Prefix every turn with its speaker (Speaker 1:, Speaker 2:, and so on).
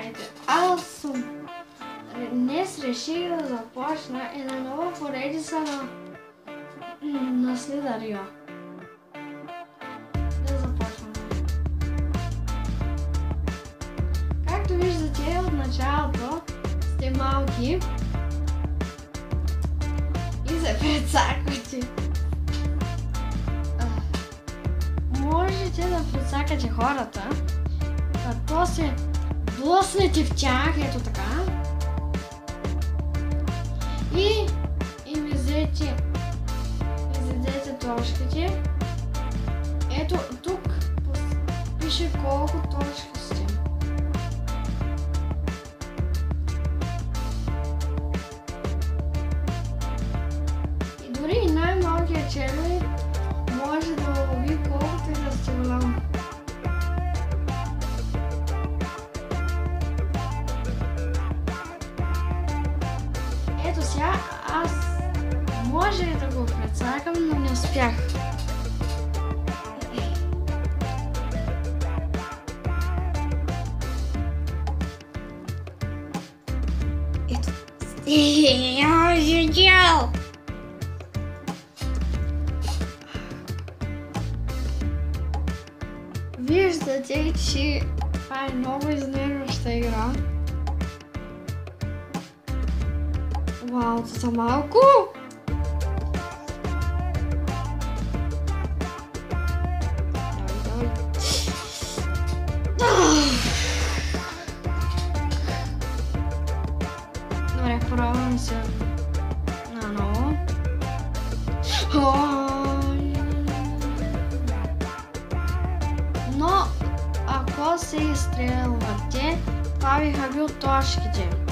Speaker 1: Здравейте, аз съм. Днес реших да започна една нова поредица на Слизарио. Да започваме. Както виждате, от началото сте малки и се прецаквате. Можете да прецакате хората, като се блъснете в тях, ето така. И им изядете точките. Ето тук пише колко точки сте. И дори и най-малкият червей може да лови колкото и да сте голям. Ето сега аз може да го прецакам, но не успях. Ето. Виждате, че това е много изнервяща игра. Вау, това са малко! Добре, пробвам се наново. Но ако се изстрелвате, това биха бил точките.